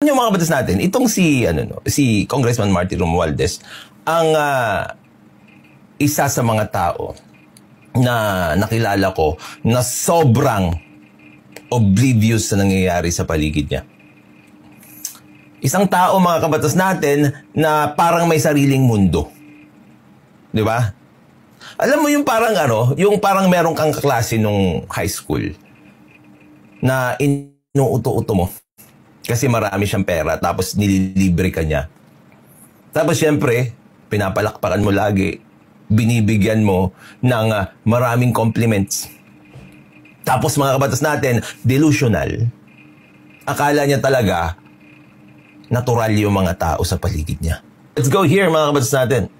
Yung mga batas natin, itong si Congressman Martin Romualdez, ang isa sa mga tao na nakilala ko na sobrang oblivious sa nangyayari sa paligid niya. Isang tao, mga kabatas natin, na parang may sariling mundo. Di ba? Alam mo yung parang yung parang meron kang kaklase nung high school na inuuto-uto mo kasi marami siyang pera tapos nililibre ka niya. Tapos syempre, pinapalakpakan mo lagi, binibigyan mo ng maraming compliments. Tapos mga kabatas natin, delusional. Akala niya talaga natural yung mga tao sa paligid niya. Let's go here, mga kabatas natin.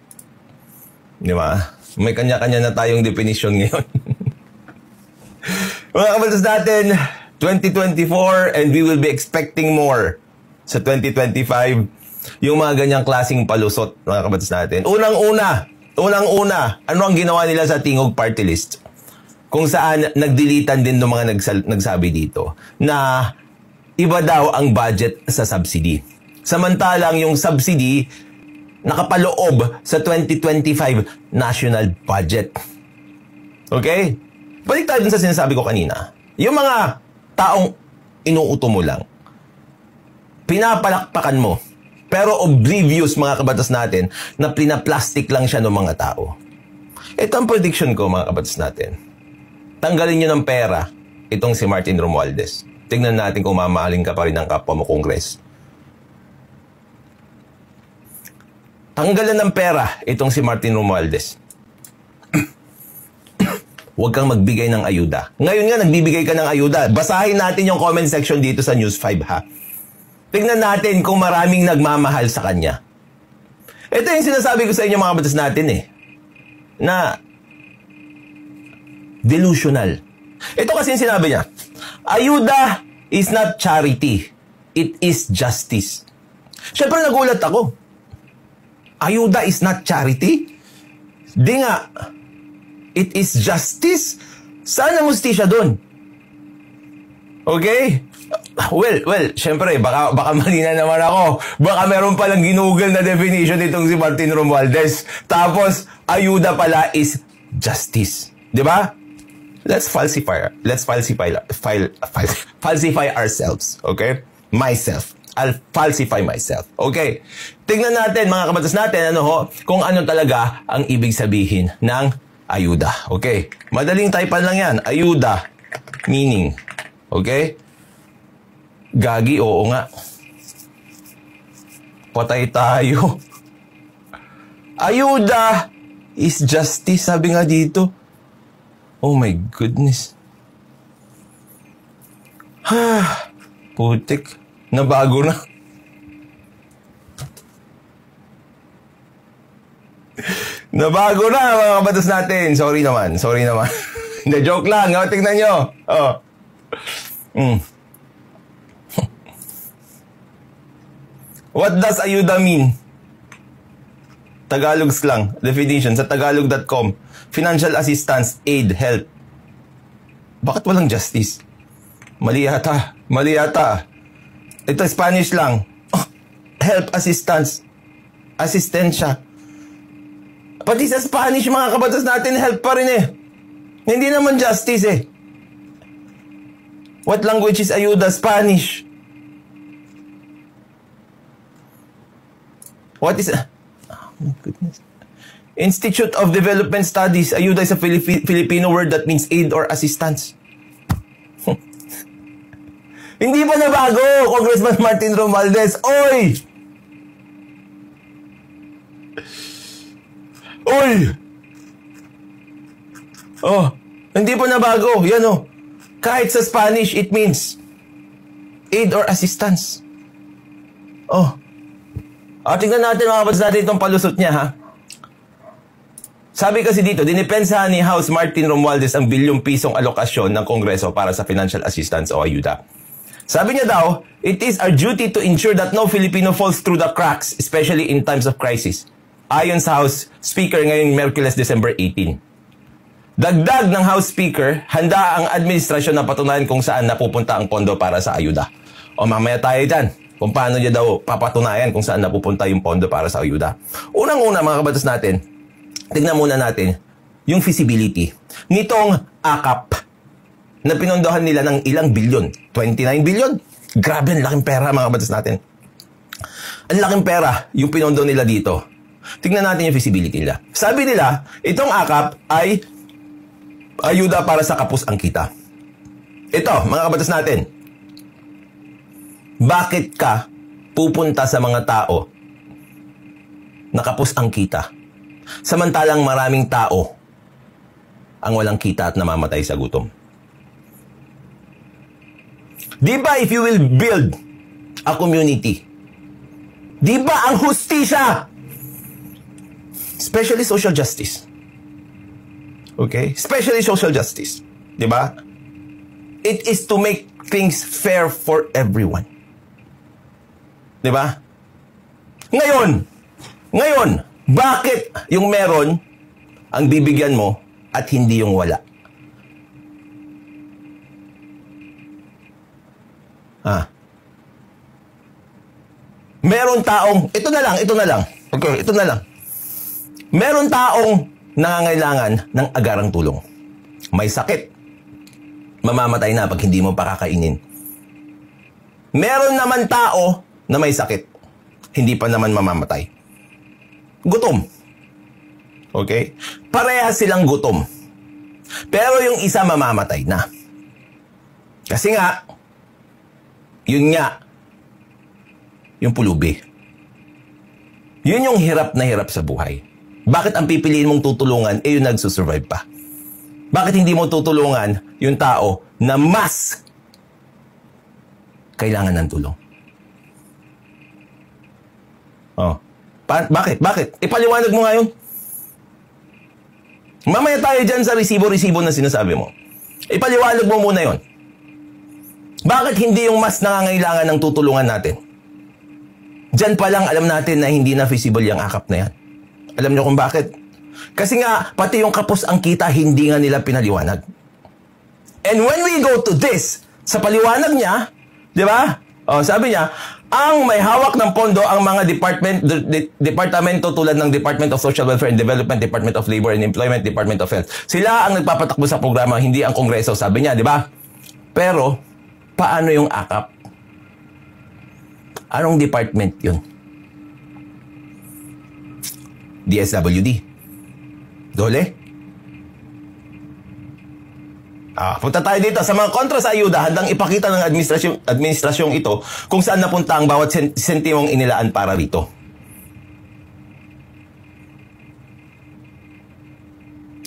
Di ba? May kanya-kanya na tayong definition ngayon. Mga kabatas natin, 2024 and we will be expecting more sa 2025. Yung mga ganyang klaseng palusot, mga kabatas natin. Unang-una, ano ang ginawa nila sa Tingog Party List? Kung saan nagdilitan din ng mga nagsabi dito na iba daw ang budget sa subsidy. Samantalang yung subsidy nakapaloob sa 2025 national budget. Okay? Balik tayo dun sa sinasabi ko kanina. Yung mga taong inuuto mo lang, pinapalakpakan mo, pero oblivious, mga kabatas natin, na pinaplastic lang siya ng mga tao. Ito ang prediction ko, mga kabatas natin. Tanggalin nyo ng pera itong si Martin Romualdez. Tingnan natin kung mamahalin ka pa rin ng kapwa mo Kongres. Tanggalan ng pera itong si Martin Romualdez. Huwag kang magbigay ng ayuda. Ngayon nga, nagbibigay ka ng ayuda. Basahin natin yung comment section dito sa News 5, ha? Tingnan natin kung maraming nagmamahal sa kanya. Ito yung sinasabi ko sa inyo, mga batas natin, na delusional. Ito kasi yung sinabi niya. Ayuda is not charity. It is justice. Siyempre, nagulat ako. Ayuda is not charity? Di nga. It is justice? Saan ang mustisya dun? Okay? Well, syempre, baka mali na naman ako. Baka meron palang ginugol na definition nitong si Martin Romualdez. Tapos, ayuda pala is justice. Di ba? Let's falsify ourselves. Okay? Myself. I'll falsify myself. Okay. Tingnan natin, mga kabatas natin, kung ano talaga ang ibig sabihin ng ayuda. Okay. Madaling typean lang yan. Ayuda. Meaning. Okay. Gagi, oo nga. Patay tayo. Ayuda is justice, sabi nga dito. Oh my goodness. Putik. Nabago na. Nabago na, mga kabatas natin. Sorry naman. Hindi, joke lang. Tingnan nyo. What does ayuda mean? Tagalog slang. Definition sa tagalog.com. Financial assistance, aid, help. Bakit walang justice? Mali yata. Ito, Spanish lang. Help, assistance. Asistensya. Pati sa Spanish, mga kabatas natin, help pa rin Hindi naman justice What language is ayuda? Spanish. What is... Oh my goodness. Institute of Development Studies. Ayuda is a Filipino word that means aid or assistance. Hindi pa nabago, Congressman Martin Romualdez. Oy! Oh, hindi pa nabago. Yan Kahit sa Spanish, it means aid or assistance. Tingnan natin, mga kabatas natin, itong palusot niya, ha? Sabi kasi dito, dinipensahan ni House Martin Romualdez ang bilyong pisong alokasyon ng Kongreso para sa financial assistance o ayuda. Sabi niya daw, it is our duty to ensure that no Filipino falls through the cracks, especially in times of crisis. Ayon sa House Speaker ngayong Miyerkules, December 18. Dagdag ng House Speaker, handa ang administrasyon na patunayan kung saan napupunta ang pondo para sa ayuda. O mamaya tayo dyan. kung paano niya daw papatunayan kung saan napupunta yung pondo para sa ayuda. Unang-una mga kabatas natin, tignan muna natin yung feasibility nitong AKAP na pinondohan nila ng ilang bilyon. 29 bilyon. Grabe, ang laking pera mga kabatas natin. Ang laking pera yung pinondo nila dito. Tingnan natin yung feasibility nila. Sabi nila, itong AKAP ay ayuda para sa kapos ang kita. Ito, mga kabatas natin. Bakit ka pupunta sa mga tao na kapos ang kita? Samantalang maraming tao ang walang kita at namamatay sa gutom. Di ba if you will build a community, di ba ang hustisya, especially social justice. Okay? Especially social justice. Di ba? It is to make things fair for everyone. Di ba? Ngayon, bakit yung meron ang bibigyan mo at hindi yung wala? Meron taong, ito na lang. Okay, ito na lang. Meron taong nangangailangan ng agarang tulong. May sakit. Mamamatay na pag hindi mo pakakainin. Meron naman tao na may sakit. Hindi pa naman mamamatay. Gutom. Okay? Parehas silang gutom. Pero yung isa mamamatay na. Kasi nga, yung pulubi. Yun yung hirap na hirap sa buhay. Bakit ang pipiliin mong tutulungan, yung nagsusurvive pa? Bakit hindi mo tutulungan yung tao na mas kailangan ng tulong? Bakit? Ipaliwanag mo nga yun. Mamaya tayo dyan sa resibo-resibo na sinasabi mo. Ipaliwanag mo muna yun. Bakit hindi yung mas nangangailangan ng tutulungan natin? Diyan pa lang alam natin na hindi na feasible yung AKAP na yan. Alam niyo kung bakit? Kasi nga, pati yung kapos ang kita, hindi nga nila pinaliwanag. And when we go to this, sa paliwanag niya, di ba? Sabi niya, ang may hawak ng pondo ang mga departamento tulad ng Department of Social Welfare and Development, Department of Labor and Employment, Department of Health. Sila ang nagpapatakbo sa programa, hindi ang Kongreso, sabi niya, di ba? Pero, paano yung AKAP? Anong department yun? DSWD. Dole? Punta tayo dito sa mga kontra sa ayuda, handang ipakita ng administrasyong ito kung saan napunta ang bawat sentimong inilaan para rito.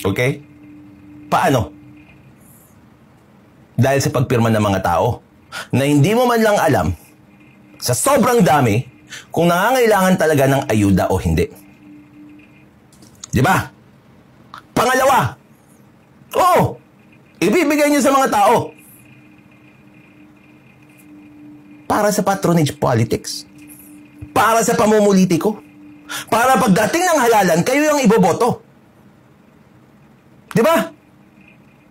Okay? Paano? Dahil sa pagpirma ng mga tao na hindi mo man lang alam sa sobrang dami kung nangangailangan talaga ng ayuda o hindi. Di ba? Pangalawa, ibibigay niyo sa mga tao para sa patronage politics, para sa pamumulitiko, para pagdating ng halalan, kayo yung iboboto. Di ba?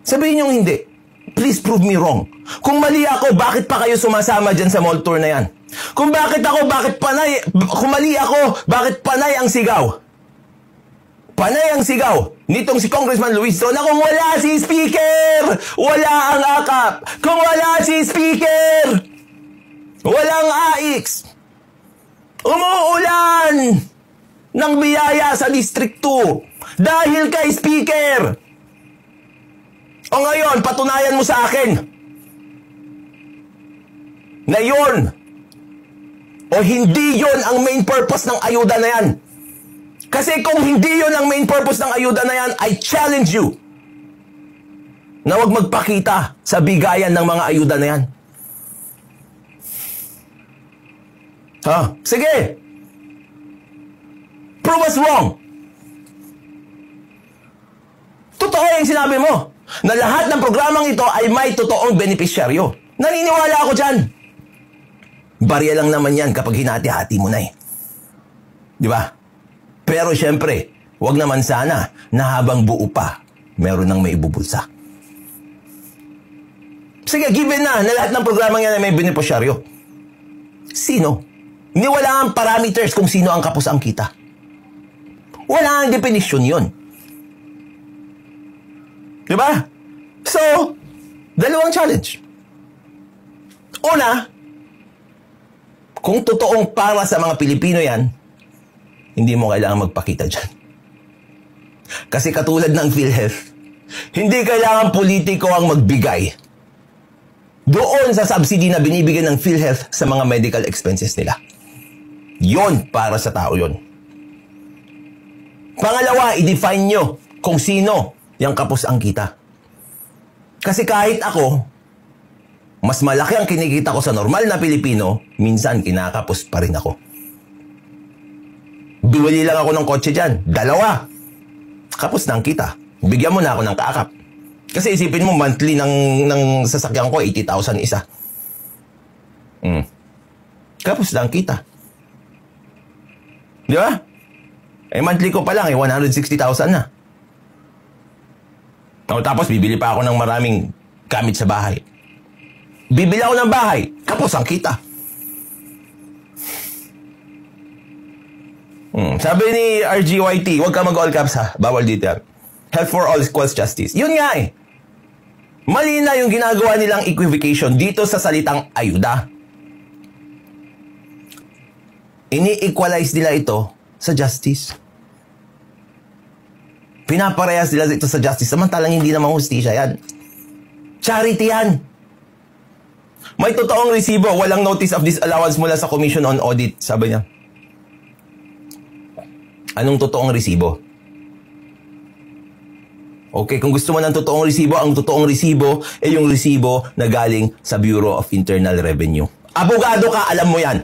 Sabihin niyo hindi. Please prove me wrong. Kung mali ako, bakit pa kayo sumasama dyan sa mall tour na yan? Kung mali ako, bakit panay ang sigaw? Panay ang sigaw nitong si Congressman Luistro na kung wala si Speaker, wala ang AKAP. Kung wala si Speaker, walang AIX. Umuulan ng biyaya sa District 2 dahil kay Speaker. O ngayon, patunayan mo sa akin na yun o hindi yun ang main purpose ng ayuda na yan. Kasi kung hindi yun ang main purpose ng ayuda na yan, I challenge you na huwag magpakita sa bigayan ng mga ayuda na yan. Sige. Prove us wrong. Totoo yung sinabi mo na lahat ng programang ito ay may totoong benepisyaryo. Naniniwala ako dyan. Barya lang naman yan kapag hinati-hati mo na eh. Di ba? Pero syempre, wag naman sana na habang buo pa, meron nang may ibubulsa. Sige, given na lahat ng programang yan ay may benepisyaryo. Sino? Hindi, wala ang parameters kung sino ang kapos ang kita. Wala ang definition yun. Diba? So, dalawang challenge. Una, kung totoong para sa mga Pilipino yan, hindi mo kailangan magpakita dyan. Kasi katulad ng PhilHealth, hindi kailangan politiko ang magbigay doon sa subsidy na binibigyan ng PhilHealth sa mga medical expenses nila. Yon para sa tao yon. Pangalawa, i-define nyo kung sino yung kapos ang kita. Kasi kahit ako, mas malaki ang kinikita ko sa normal na Pilipino, minsan kinakapos pa rin ako. Biwali lang ako ng kotse dyan. 2. Kapos na ang kita. Bigyan mo na ako ng kaakap. Kasi isipin mo, monthly ng sasakyan ko, 80,000 isa. Kapos na ang kita. Di ba? Monthly ko pa lang, 160,000 na. Tapos, bibili pa ako ng maraming gamit sa bahay. Bibili ako ng bahay, kapos ang kita. Sabi ni RGYT, huwag ka mag-all caps ha, bawal dito yan. Health for all equals justice. Yun nga eh. Mali na yung ginagawa nilang equivocation dito sa salitang ayuda. Ini-equalize nila ito sa justice. Pinaparehas nila ito sa justice, samantalang hindi naman hustisya yan. Charity yan. May totoong resibo, walang notice of disallowance mula sa Commission on Audit, sabi niya. Anong totoong resibo? Okay, kung gusto mo ng totoong resibo, ang totoong resibo ay yung resibo na galing sa Bureau of Internal Revenue. Abogado ka, alam mo yan.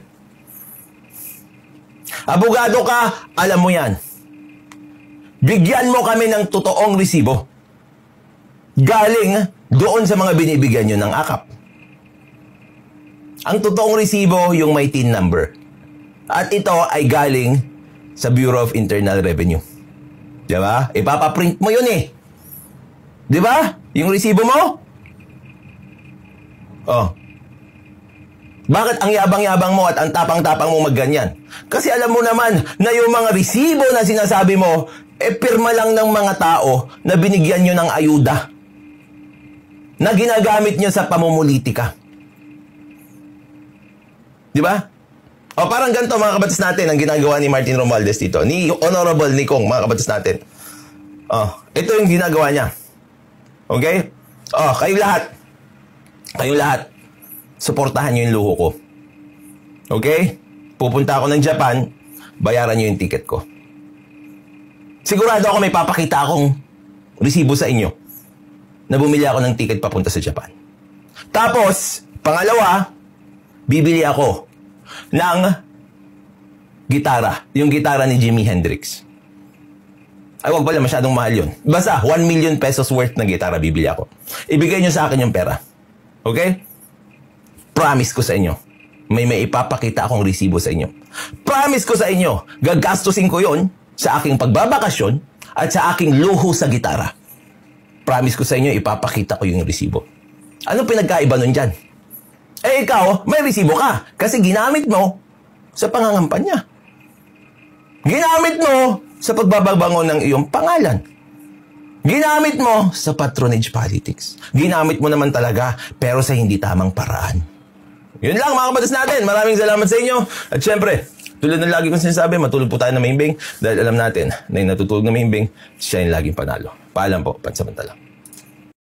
Abogado ka, alam mo yan. Bigyan mo kami ng totoong resibo. Galing doon sa mga binibigyan nyo ng akap. Ang totoong resibo, yung may TIN number. At ito ay galing sa Bureau of Internal Revenue. Diba? Ipapaprint mo yun eh. Diba? Yung resibo mo? Oh. Bakit ang yabang-yabang mo at ang tapang-tapang mo magganyan? Kasi alam mo naman na yung mga resibo na sinasabi mo, pirma lang ng mga tao na binigyan nyo ng ayuda. Na ginagamit nyo sa pamumulitika. Diba? O parang ganito mga kabatas natin ang ginagawa ni Martin Romualdez dito. Ni Honorable Nikong, mga kabatas natin. Ito yung ginagawa niya. Okay? Kayong lahat, suportahan nyo yung luho ko. Okay? Pupunta ako ng Japan, bayaran nyo yung ticket ko. Sigurado ako may papakita akong resibo sa inyo na bumili ako ng ticket papunta sa Japan. Tapos, pangalawa, bibili ako ng gitara. Yung gitara ni Jimi Hendrix. Ay, wag pala, masyadong mahal yun. Basta, 1 million pesos worth na gitara bibili ako. Ibigay nyo sa akin yung pera. Okay? Promise ko sa inyo. May ipapakita akong resibo sa inyo. Promise ko sa inyo, gagastusin ko yon sa aking pagbabakasyon at sa aking luho sa gitara. Promise ko sa inyo, ipapakita ko yung resibo. Anong pinagkaiba nun dyan? Eh ikaw, may resibo ka kasi ginamit mo sa pangangampanya. Ginamit mo sa pagbababangon ng iyong pangalan. Ginamit mo sa patronage politics. Ginamit mo naman talaga pero sa hindi tamang paraan. Yun lang mga kabatas natin. Maraming salamat sa inyo. At syempre, tulad ng lagi kong sinasabi, matulog po tayo na maimbing dahil alam natin na yung natutulog na maimbing, siya yung laging panalo. Paalam po, pansamantala.